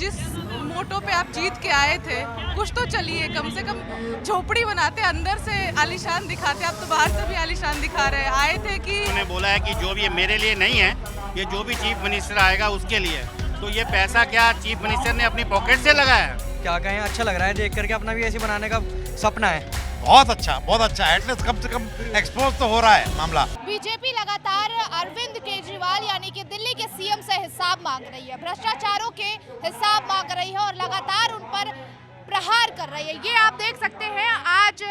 जिस मोटो पे आप जीत के आए थे, कुछ तो चलिए, कम से कम झोपड़ी बनाते, अंदर से आलीशान दिखाते। आप तो बाहर से भी आलीशान दिखा रहे हैं। आए थे कि उन्होंने बोला है कि जो भी ये मेरे लिए नहीं है, ये जो भी चीफ मिनिस्टर आएगा उसके लिए है। तो ये पैसा क्या चीफ मिनिस्टर ने अपनी पॉकेट से लगाया है? क्या कहें, अच्छा लग रहा है देख करके। अपना भी ऐसे बनाने का सपना है। बहुत अच्छा एटलीस्ट कम से कम एक्सपोज तो हो रहा है मामला। बीजेपी लगातार अरविंद केजरीवाल यानी कि दिल्ली के सीएम से हिसाब मांग रही है, भ्रष्टाचारों के हिसाब मांग रही है और लगातार उन पर प्रहार कर रही है। ये आप देख सकते हैं, आज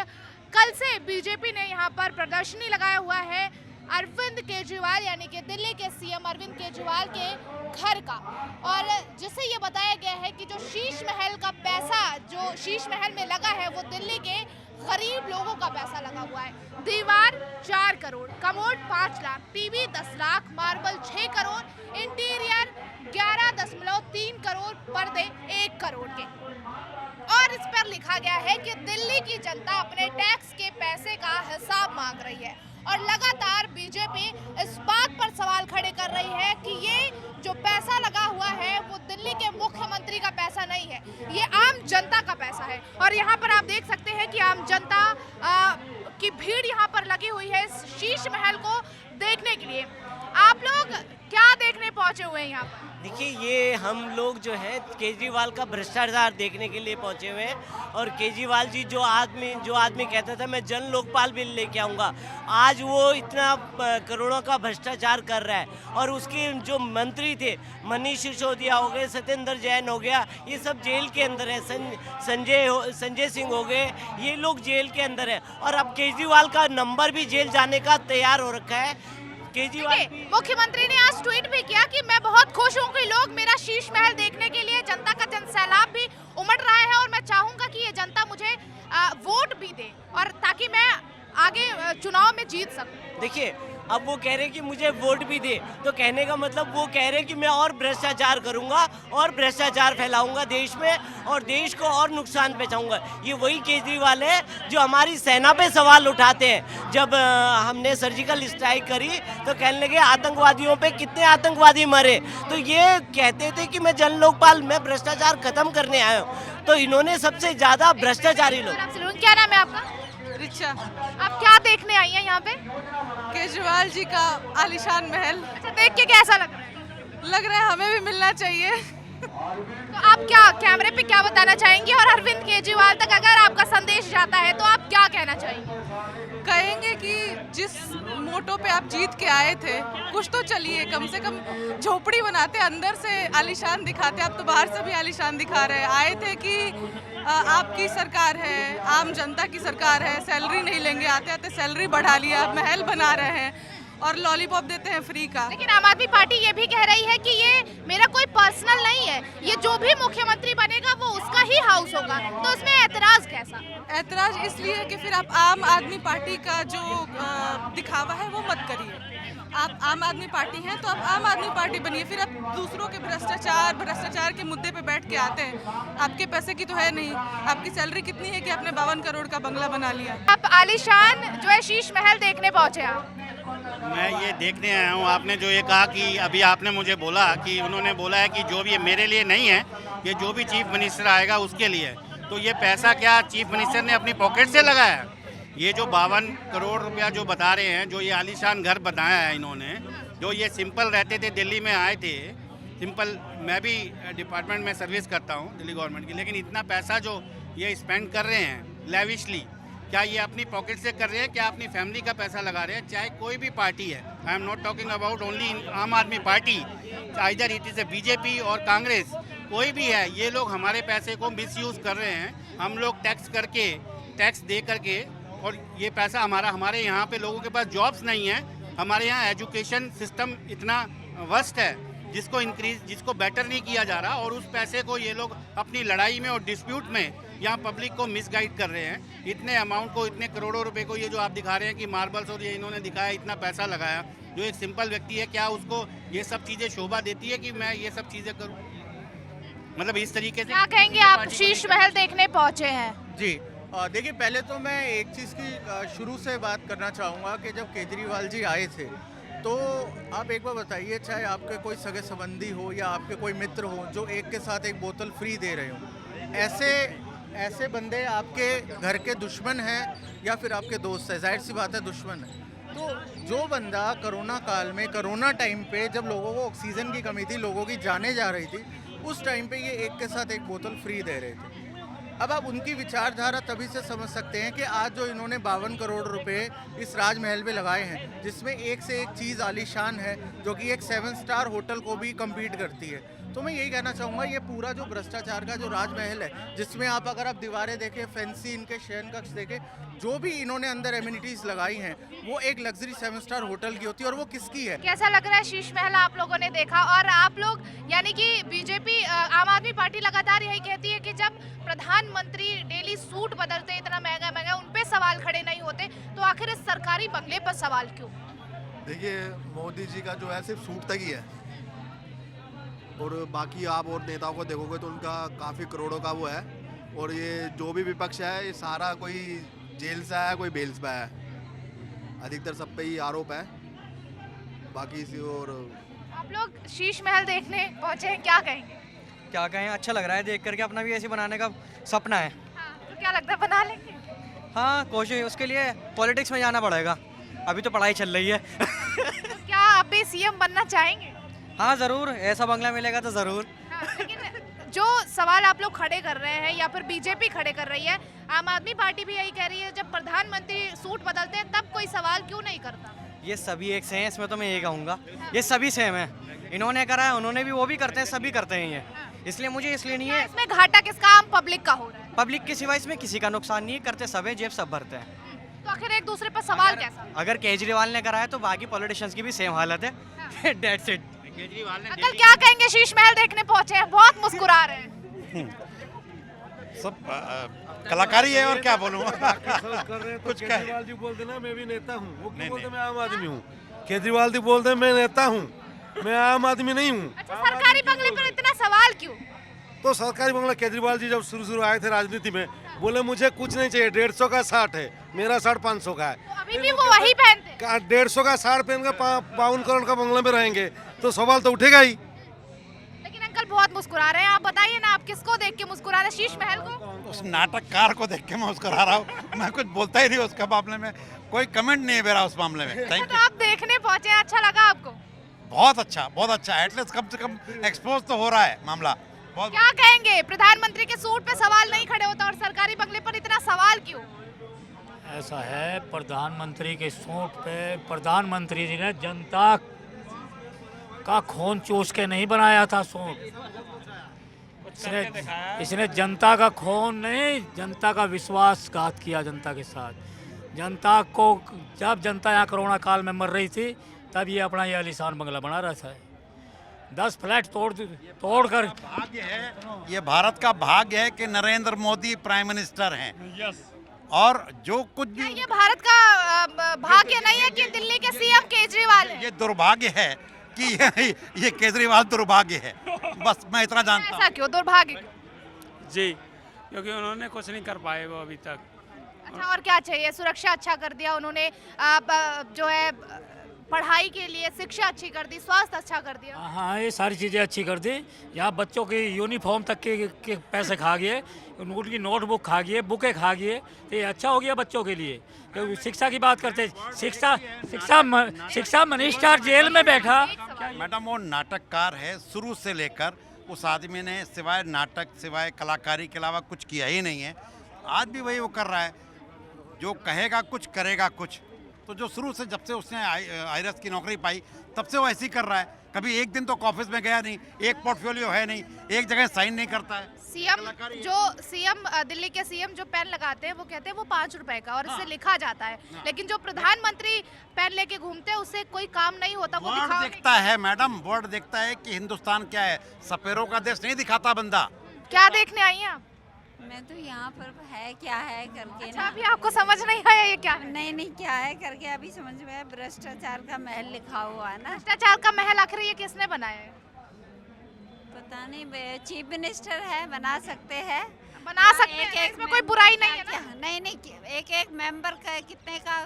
कल से बीजेपी ने यहाँ पर प्रदर्शनी लगाया हुआ है अरविंद केजरीवाल यानी कि दिल्ली के सीएम अरविंद केजरीवाल के घर का, और जिसे ये बताया गया है कि जो शीश महल का पैसा जो शीश महल में लगा है वो दिल्ली के गरीब लोगों का पैसा लगा हुआ है। दीवार 4 crore, commode 5 lakh, TV 10 lakh, marble 6 crore, interior 11.3 crore, पर्दे 1 करोड़ के। और इस पर लिखा गया है कि दिल्ली की जनता अपने टैक्स के पैसे का हिसाब मांग रही है और लगातार बीजेपी इस बात पर सवाल खड़े कर रही है कि ये जो पैसा लगा हुआ है वो दिल्ली के मुख्यमंत्री का पैसा नहीं है, ये आम जनता का पैसा है। और यहाँ पर आप देख सकते हैं कि आम जनता की भीड़ यहाँ पर लगी हुई है इस शीश महल को देखने के लिए। आप लोग क्या देखने पहुंचे हुए हैं यहाँ पर? देखिए, ये हम लोग जो है केजरीवाल का भ्रष्टाचार देखने के लिए पहुंचे हुए हैं। और केजरीवाल जी जो आदमी कहता था मैं जन लोकपाल बिल लेके आऊँगा, आज वो इतना करोड़ों का भ्रष्टाचार कर रहा है। और उसके जो मंत्री थे, मनीष सिसोदिया हो गए, सत्येंद्र जैन हो गया, ये सब जेल के अंदर है। संजय सिंह हो गए, ये लोग जेल के अंदर है। और अब केजरीवाल का नंबर भी जेल जाने का तैयार हो रखा है। केजरीवाल मुख्यमंत्री ने आज ट्वीट भी किया कि मैं बहुत खुश हूं कि लोग मेरा शीश महल देखने के लिए, जनता का जनसैलाब भी उमड़ रहा है और मैं चाहूंगा कि ये जनता मुझे वोट भी दे और ताकि मैं आगे चुनाव में जीत सकूं। देखिए, अब वो कह रहे हैं कि मुझे वोट भी दे, तो कहने का मतलब वो कह रहे हैं कि मैं और भ्रष्टाचार करूंगा और भ्रष्टाचार फैलाऊंगा देश में और देश को और नुकसान पहुंचाऊंगा। ये वही केजरीवाल है जो हमारी सेना पे सवाल उठाते हैं। जब हमने सर्जिकल स्ट्राइक करी तो कहने लगे आतंकवादियों पे कितने आतंकवादी मरे, तो ये कहते थे कि मैं जन लोकपाल, मैं भ्रष्टाचार खत्म करने आया हूँ। तो इन्होंने सबसे ज्यादा भ्रष्टाचारी लोग। क्या नाम है आपका? रिचा। आप क्या देखने आई हैं यहाँ पे? केजरीवाल जी का आलीशान महल। अच्छा, देख के कैसा लग रहा है? लग रहा है हमें भी मिलना चाहिए। तो आप क्या कैमरे पे क्या बताना चाहेंगे और अरविंद केजरीवाल तक अगर आपका संदेश जाता है तो आप क्या कहना चाहेंगे? कहेंगे कि जिस मोटो पे आप जीत के आए थे, कुछ तो चलिए, कम से कम झोपड़ी बनाते, अंदर से आलीशान दिखाते। आप तो बाहर से भी आलीशान दिखा रहे हैं। आए थे कि आपकी सरकार है, आम जनता की सरकार है, सैलरी नहीं लेंगे, आते आते सैलरी बढ़ा लिया, महल बना रहे हैं और लॉलीपॉप देते हैं फ्री का। लेकिन आम आदमी पार्टी ये भी कह रही है कि ये मेरा कोई पर्सनल नहीं है, ये जो भी मुख्यमंत्री बनेगा वो उसका ही हाउस होगा। तो उसमें ऐतराज कैसा? ऐतराज इसलिए कि फिर आप आम आदमी पार्टी का जो दिखावा है वो मत करिए। आप आम आदमी पार्टी हैं तो आप आम आदमी पार्टी बनिए। फिर आप दूसरों के भ्रष्टाचार के मुद्दे पे बैठ के आते हैं। आपके पैसे की तो है नहीं, आपकी सैलरी कितनी है कि आपने 52 करोड़ का बंगला बना लिया। आप आलीशान जो है शीश महल देखने पहुंचे आप? मैं ये देखने आया हूँ। आपने जो ये कहा कि अभी आपने मुझे बोला कि उन्होंने बोला है कि जो भी ये मेरे लिए नहीं है, ये जो भी चीफ मिनिस्टर आएगा उसके लिए है। तो ये पैसा क्या चीफ मिनिस्टर ने अपनी पॉकेट से लगाया है? ये जो 52 करोड़ रुपया जो बता रहे हैं, जो ये आलीशान घर बनाया है इन्होंने, जो ये सिंपल रहते थे, दिल्ली में आए थे सिंपल, मैं भी डिपार्टमेंट में सर्विस करता हूँ दिल्ली गवर्नमेंट की, लेकिन इतना पैसा जो ये स्पेंड कर रहे हैं लेविशली, क्या ये अपनी पॉकेट से कर रहे हैं, क्या अपनी फैमिली का पैसा लगा रहे हैं? चाहे कोई भी पार्टी है, I am not talking about only आम आदमी party, either it is BJP और कांग्रेस, कोई भी है, ये लोग हमारे पैसे को मिसयूज़ कर रहे हैं। हम लोग टैक्स दे करके, और ये पैसा हमारे यहाँ पे लोगों के पास जॉब्स नहीं है। हमारे यहाँ एजुकेशन सिस्टम इतना वर्स्ट है जिसको बेटर नहीं किया जा रहा, और उस पैसे को ये लोग अपनी लड़ाई में और डिस्प्यूट में यहाँ पब्लिक को मिसगाइड कर रहे हैं। इतने अमाउंट को, इतने करोड़ों रुपए को ये जो आप दिखा रहे हैं कि मार्बल्स और ये इन्होंने दिखाया, इतना पैसा लगाया, जो एक सिंपल व्यक्ति है, क्या उसको ये सब चीज़ें शोभा देती है कि मैं ये सब चीज़ें करूँ? मतलब इस तरीके से क्या कहेंगे? आप शीश महल देखने पहुंचे हैं। जी, देखिए, पहले तो मैं एक चीज़ की शुरू से बात करना चाहूँगा कि जब केजरीवाल जी आए थे तो आप एक बार बताइए, चाहे आपके कोई सगे संबंधी हो या आपके कोई मित्र हो जो एक के साथ एक बोतल फ्री दे रहे हो, ऐसे बंदे आपके घर के दुश्मन हैं या फिर आपके दोस्त हैं? जाहिर सी बात है दुश्मन है। तो जो बंदा कोरोना काल में, कोरोना टाइम पे जब लोगों को ऑक्सीजन की कमी थी, लोगों की जाने जा रही थी, उस टाइम पे ये एक के साथ एक बोतल फ्री दे रहे थे। अब आप उनकी विचारधारा तभी से समझ सकते हैं कि आज जो इन्होंने 52 करोड़ रुपए इस राजमहल में लगाए हैं, जिसमें एक से एक चीज़ आलीशान है, जो कि एक 7 स्टार होटल को भी कम्पीट करती है। तो मैं यही कहना चाहूँगा, ये पूरा जो भ्रष्टाचार का जो राजमहल है, जिसमें आप अगर आप दीवारें देखें, फैंसी इनके शयन कक्ष देखें, जो भी इन्होंने अंदर एमिनिटीज लगाई हैं, वो एक लग्जरी 7 स्टार होटल की होती है। और वो किसकी है? कैसा लग रहा है शीश महल आप लोगों ने देखा? और आप लोग यानी कि बीजेपी, आम आदमी पार्टी लगातार यही कहती है कि जब प्रधानमंत्री डेली सूट बदलते, इतना महंगा महंगा, उन पे सवाल खड़े नहीं होते, तो आखिर इस सरकारी बंगले पर सवाल क्यों? देखिए, मोदी जी का जो है सिर्फ सूट तक ही है, और बाकी आप और नेताओं को देखोगे तो उनका काफ़ी करोड़ों का वो है। और ये जो भी विपक्ष है, ये सारा कोई जेल से आया, कोई बेल से आया है, अधिकतर सब पे ही आरोप है। बाकी इसी और आप लोग शीश महल देखने पहुंचे हैं, क्या कहेंगे? क्या कहें, अच्छा लग रहा है देख करके। अपना भी ऐसे बनाने का सपना है। हाँ, तो क्या लगता है बना लेंगे? हाँ, कोशिश, उसके लिए पॉलिटिक्स में जाना पड़ेगा। अभी तो पढ़ाई चल रही है। तो क्या आप भी सीएम बनना चाहेंगे? हाँ ज़रूर, ऐसा बंगला मिलेगा तो ज़रूर। हाँ, लेकिन जो सवाल आप लोग खड़े कर रहे हैं या फिर बीजेपी खड़े कर रही है, आम आदमी पार्टी भी यही कह रही है, जब प्रधानमंत्री सूट बदलते हैं तब कोई सवाल क्यों नहीं करता? ये सभी एक से हैं, इसमें तो मैं ये कहूँगा, ये सभी सेम है। इन्होंने करा है, उन्होंने भी, वो भी करते हैं, सभी करते हैं ये। इसलिए मुझे इसलिए नहीं है। इसमें घाटा किसका? आम पब्लिक का हो रहा है। पब्लिक के सिवा इसमें किसी का नुकसान नहीं है, करते सब है, जेब सब भरते हैं। तो आखिर एक दूसरे पर सवाल कैसा? अगर केजरीवाल ने करा है तो बाकी पॉलिटिशियंस की भी सेम हालत है। That's it। केजरीवाल ने अंकल क्या कहेंगे? शीश महल देखने पहुंचे हैं, बहुत मुस्कुरा रहे हैं। सब कलाकारी है, और क्या बोलूँ। कुछ केजरीवाल जी बोलते ना मैं भी नेता हूँ, वो क्यों बोलते मैं आम आदमी हूँ? केजरीवाल जी बोलते मैं नेता हूँ, मैं आम आदमी नहीं हूँ। अच्छा, सरकारी बंगले पर इतना सवाल क्यों? तो सरकारी बंगला, केजरीवाल जी जब शुरू आए थे राजनीति में, बोले मुझे कुछ नहीं चाहिए, 150 का 60 है, मेरा 500 का है। तो अभी भी वो वही पहनते हैं। 150 का 60 पहन कर 52 करोड़ का बंगले में रहेंगे तो सवाल तो उठेगा ही। लेकिन अंकल बहुत मुस्कुरा रहे हैं, आप बताइए ना, आप किसको देख के मुस्कुरा रहे हैं? शीश महल को? उस नाटककार को देख के मैं मुस्कुरा रहा हूँ। मैं कुछ बोलता ही नहीं उसके मामले में, कोई कमेंट नहीं है मेरा उस मामले में। थैंक तो यू। आप देखने पहुंचे हैं, अच्छा लगा आपको? बहुत अच्छा, बहुत अच्छा। एटलीस्ट कम से कम एक्सपोज तो हो रहा है मामला। बहुत क्या कहेंगे? प्रधानमंत्री के सूट पे सवाल नहीं खड़े होता और सरकारी बंगले पर इतना सवाल क्यों? ऐसा है, प्रधानमंत्री के सूट पे प्रधानमंत्री जी ने जनता का खून चूस के नहीं बनाया था सूट। इसने जनता का खून नहीं, जनता का विश्वासघात किया जनता के साथ। जनता को, जब जनता यहाँ कोरोना काल में मर रही थी, तब ये अपना ये आलीशान बंगला बना रहा था। 10 फ्लैट तोड़कर। भाग्य है, ये भारत का भाग्य है कि नरेंद्र मोदी प्राइम मिनिस्टर हैं। और जो कुछ भी, ये भारत का भाग्य नहीं है कि दिल्ली के सीएम केजरीवाल है। ये दुर्भाग्य है कि ये केजरीवाल दुर्भाग्य है। बस मैं इतना जानता हूँ। ऐसा क्यों दुर्भाग्य क्यों? जी, क्योंकि उन्होंने कुछ नहीं कर पाए वो अभी तक। अच्छा, और क्या चाहिए? सुरक्षा अच्छा कर दिया उन्होंने, जो है पढ़ाई के लिए शिक्षा अच्छी कर दी, स्वास्थ्य अच्छा कर दिया। हाँ, ये सारी चीज़ें अच्छी कर दी। यहाँ बच्चों की यूनिफॉर्म तक के पैसे खा गए, उनकी नोटबुक खा गए, बुकें खा गए, तो ये अच्छा हो गया बच्चों के लिए। क्योंकि शिक्षा की बात करते, शिक्षा मिनिस्टर जेल में बैठा। मैडम, वो नाटककार है शुरू से लेकर। उस आदमी ने सिवाय नाटक, सिवाय कलाकारी के अलावा कुछ किया ही नहीं है। आज भी वही वो कर रहा है, जो कहेगा कुछ करेगा कुछ। तो जो शुरू से, जब से उसने आईरस की नौकरी पाई, तब से वो ऐसे ही कर रहा है। कभी एक दिन तो ऑफिस में गया नहीं, एक पोर्टफोलियो है नहीं, एक जगह साइन नहीं करता है। सीएम दिल्ली के सीएम जो पेन लगाते हैं, वो कहते हैं वो 5 रुपए का, और इससे लिखा जाता है। लेकिन जो प्रधानमंत्री पेन लेके घूमते हैं, उससे कोई काम नहीं होता। वो वर्ड देखता है मैडम, वर्ड देखता है कि हिंदुस्तान क्या है। सपेरों का देश नहीं दिखाता बंदा। क्या देखने आई हैं आप? मैं तो यहाँ पर है क्या है करके। अच्छा, अभी आपको समझ नहीं आया ये क्या है? नहीं क्या है करके अभी समझ में आया। भ्रष्टाचार का महल लिखा हुआ है ना। भ्रष्टाचार का महल आखिर ये किसने बनाया है? पता नहीं, चीफ मिनिस्टर है, बना सकते हैं। बना सकते हैं, इसमें कोई बुराई नहीं है ना? नहीं, एक मेंबर का कितने का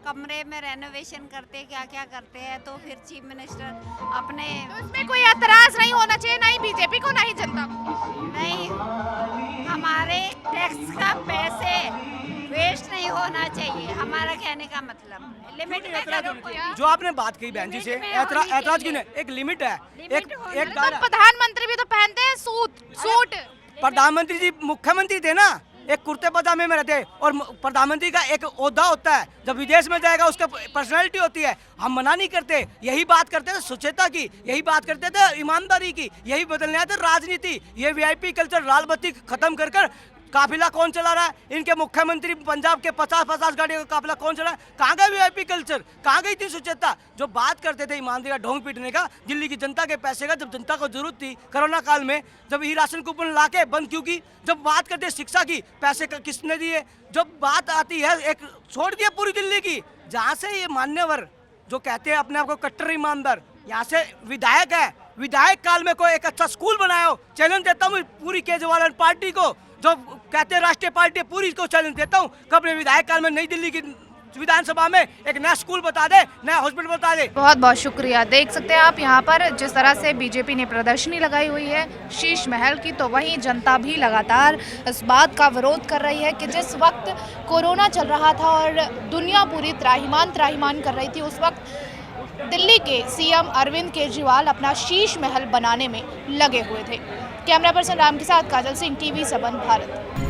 कमरे में रेनोवेशन करते क्या क्या करते हैं, तो फिर चीफ मिनिस्टर अपने तो इसमें कोई एतराज नहीं होना चाहिए, ना ही बीजेपी को ना ही जनता को। नहीं, हमारे टैक्स का पैसे वेस्ट नहीं होना चाहिए, हमारा कहने का मतलब लिमिट में करो कोई। जो आपने बात कही बहन जी से, ऐतराज की नहीं, एक लिमिट है, एक तो प्रधानमंत्री भी तो पहनते हैं सूट। प्रधानमंत्री जी मुख्यमंत्री थे ना, एक कुर्ते पजामे में रहते, और प्रधानमंत्री का एक ओहदा होता है, जब विदेश में जाएगा उसका पर्सनैलिटी होती है। हम मना नहीं करते, यही बात करते थे स्वच्छता की, यही बात करते थे ईमानदारी की, यही बदलने आते राजनीति। ये वीआईपी कल्चर लाल बत्ती खत्म कर कर काफिला कौन चला रहा है? इनके मुख्यमंत्री पंजाब के 50-50 गाड़ियों का काफिला कौन चला? कहाँ गए वीआईपी कल्चर, कहाँ गई थी स्वच्छता? जो बात करते थे ईमानदारी का ढोंग पीटने का, दिल्ली की जनता के पैसे का, जब जनता को जरूरत थी कोरोना काल में, जब ई राशन कूपन ला के बंद क्यों की? जब बात करते शिक्षा की, पैसे किसने दिए? जब बात आती है एक छोड़ दिया पूरी दिल्ली की, जहाँ से ये मान्यवर जो कहते हैं अपने आप को कट्टर ईमानदार, यहाँ से विधायक है, विधायक काल में कोई एक अच्छा स्कूल बनाया हो, चैलेंज देता हूँ पूरी केजरीवाल पार्टी को, जो कहते हैं राष्ट्रीय पार्टी, पूरी को चैलेंज देता हूँ कि अपने विधायक काल में नई दिल्ली की विधानसभा में एक नया स्कूल बता दे, नया हॉस्पिटल बता दे। बहुत बहुत शुक्रिया। देख सकते हैं आप यहाँ पर जिस तरह से बीजेपी ने प्रदर्शनी लगाई हुई है शीश महल की, तो वहीं जनता भी लगातार इस बात का विरोध कर रही है कि जिस वक्त कोरोना चल रहा था और दुनिया पूरी त्राहिमाम कर रही थी, उस वक्त दिल्ली के सीएम अरविंद केजरीवाल अपना शीश महल बनाने में लगे हुए थे। कैमरा पर्सन राम के साथ काजल सिंह, टीवी 7 भारत।